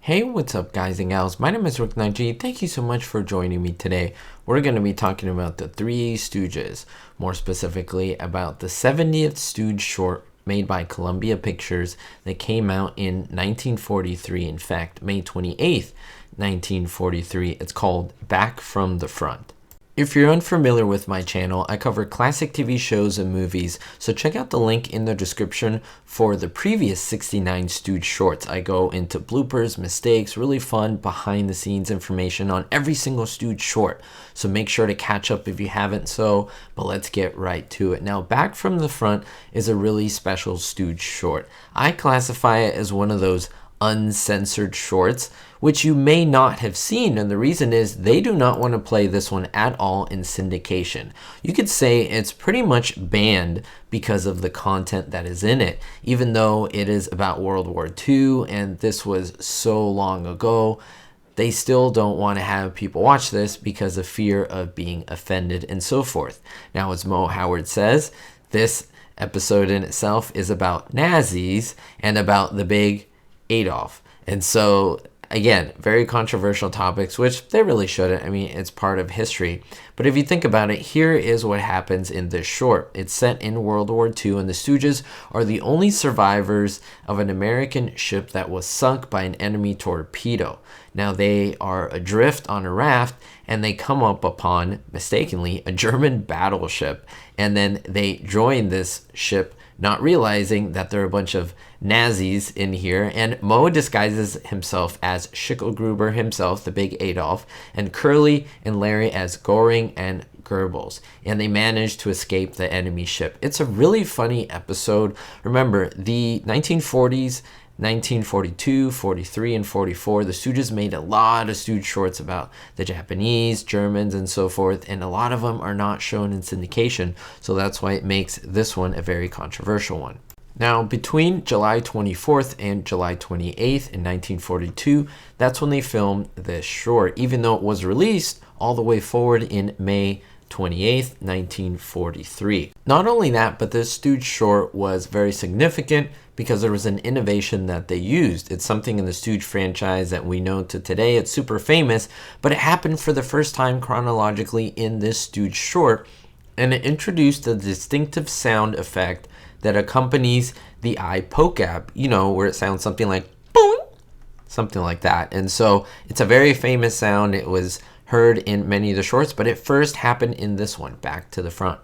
Hey, what's up guys and gals? My name is Rick9G. Thank you so much for joining me today. We're going to be talking about the Three Stooges, more specifically about the 70th Stooge short made by Columbia Pictures that came out in 1943. In fact, May 28th, 1943. It's called Back from the Front. If you're unfamiliar with my channel, I cover classic TV shows and movies, so check out the link in the description for the previous 69 Stooge shorts. I go into bloopers, mistakes, really fun behind the scenes information on every single Stooge short, so make sure to catch up if you haven't but let's get right to it. Now, Back from the Front is a really special Stooge short. I classify it as one of those uncensored shorts, which you may not have seen, and the reason is they do not want to play this one at all in syndication. You could say it's pretty much banned because of the content that is in it, even though it is about World War II and this was so long ago. They still don't want to have people watch this because of fear of being offended and so forth. Now, as Mo Howard says, this episode in itself is about Nazis and about the big Adolf. And so, again, very controversial topics, which they really shouldn't. I mean, it's part of history. But if you think about it, here is what happens in this short. It's set in World War II, and the Stooges are the only survivors of an American ship that was sunk by an enemy torpedo. Now, they are adrift on a raft, and they come up upon, mistakenly, a German battleship. And then they join this ship, not realizing that there are a bunch of Nazis in here, and Mo disguises himself as Schicklgruber himself, the big Adolf, and Curly and Larry as Goring and Goebbels, and they manage to escape the enemy ship. It's a really funny episode. Remember, the 1940s, 1942, 43, and 44, the Stooges made a lot of Stooge shorts about the Japanese, Germans, and so forth, and a lot of them are not shown in syndication, so that's why it makes this one a very controversial one. Now, between July 24th and July 28th in 1942, that's when they filmed this short, even though it was released all the way forward in May 28th, 1943. Not only that, but this Stooge short was very significant because there was an innovation that they used. It's something in the Stooge franchise that we know to today. It's super famous, but it happened for the first time chronologically in this Stooge short, and it introduced a distinctive sound effect that accompanies the eye poke app, where it sounds something like boom, something like that. And so it's a very famous sound. It was heard in many of the shorts, but it first happened in this one, Back to the Front.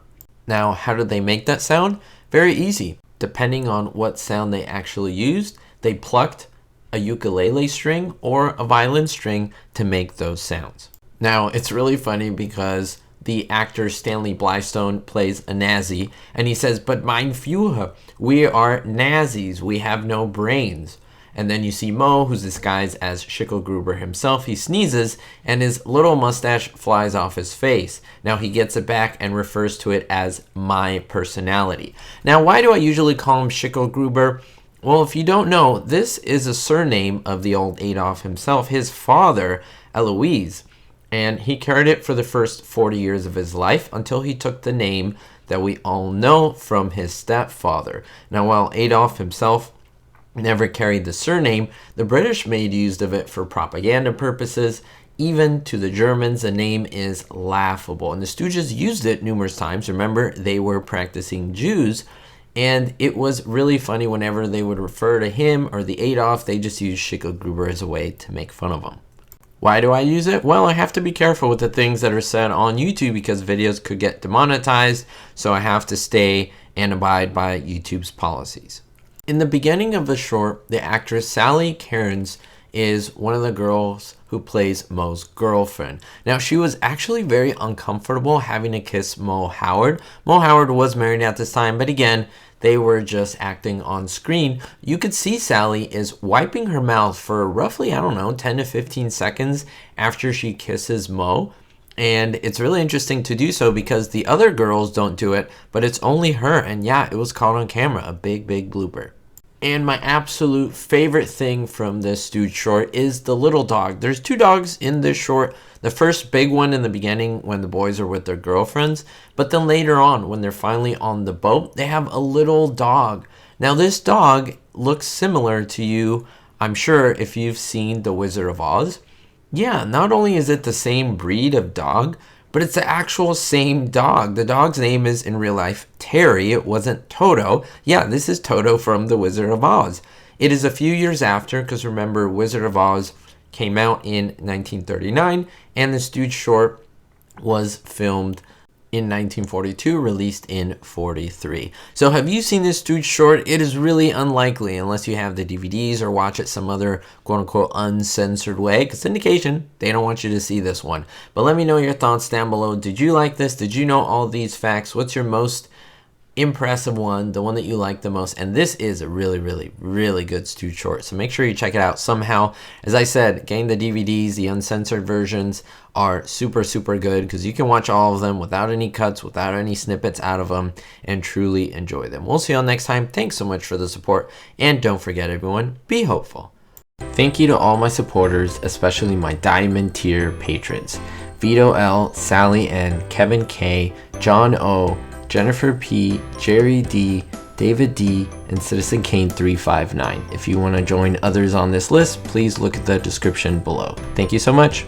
Now, how did they make that sound? Very easy. Depending on what sound they actually used, they plucked a ukulele string or a violin string to make those sounds. Now, it's really funny because the actor Stanley Blystone plays a Nazi, and he says, "But mein Führer, we are Nazis, we have no brains." And then you see Mo, who's disguised as Schicklgruber himself. He sneezes, and his little mustache flies off his face. Now he gets it back and refers to it as my personality. Now, why do I usually call him Schicklgruber? Well, if you don't know, this is a surname of the old Adolf himself, his father, Eloise. And he carried it for the first 40 years of his life until he took the name that we all know from his stepfather. Now, while Adolf himself never carried the surname, the British made use of it for propaganda purposes. Even to the Germans, the name is laughable. And the Stooges used it numerous times. Remember, they were practicing Jews. And it was really funny whenever they would refer to him or the Adolf, they just used Schicklgruber as a way to make fun of him. Why do I use it? Well, I have to be careful with the things that are said on YouTube because videos could get demonetized, so I have to stay and abide by YouTube's policies. In the beginning of the short, the actress Sally Cairns is one of the girls who plays Mo's girlfriend. Now, she was actually very uncomfortable having to kiss Mo Howard. Mo Howard was married at this time, but again, they were just acting on screen. You could see Sally is wiping her mouth for roughly, 10 to 15 seconds after she kisses Mo. And it's really interesting to do so because the other girls don't do it, but it's only her. And yeah, it was caught on camera, a big, big blooper. And my absolute favorite thing from this Stooge short is the little dog. There's two dogs in this short. The first big one in the beginning when the boys are with their girlfriends, but then later on when they're finally on the boat, they have a little dog. Now this dog looks similar to you I'm sure if you've seen The Wizard of Oz, yeah, not only is it the same breed of dog, but it's the actual same dog. The dog's name is, in real life, Terry. It wasn't Toto. Yeah, this is Toto from The Wizard of Oz. It is a few years after, because remember, Wizard of Oz came out in 1939, and the Stooge short was filmed in 1942, released in 43. So have you seen this Stooge short? It is really unlikely unless you have the DVDs or watch it some other quote-unquote uncensored way, because indication they don't want you to see this one. But let me know your thoughts down below. Did you like this? Did you know all these facts? What's your most impressive one, the one that you like the most? And this is a really, really, really good Stooge short, so make sure you check it out somehow. As I said, getting the DVDs, the uncensored versions, are super, super good because you can watch all of them without any cuts, without any snippets out of them, and truly enjoy them. We'll see you all next time. Thanks so much for the support, and don't forget, everyone, be hopeful. Thank you to all my supporters, especially my Diamond tier patrons: Vito L, Sally N, Kevin K, John O, Jennifer P, Jerry D, David D, and Citizen Kane 359. If you want to join others on this list, please look at the description below. Thank you so much.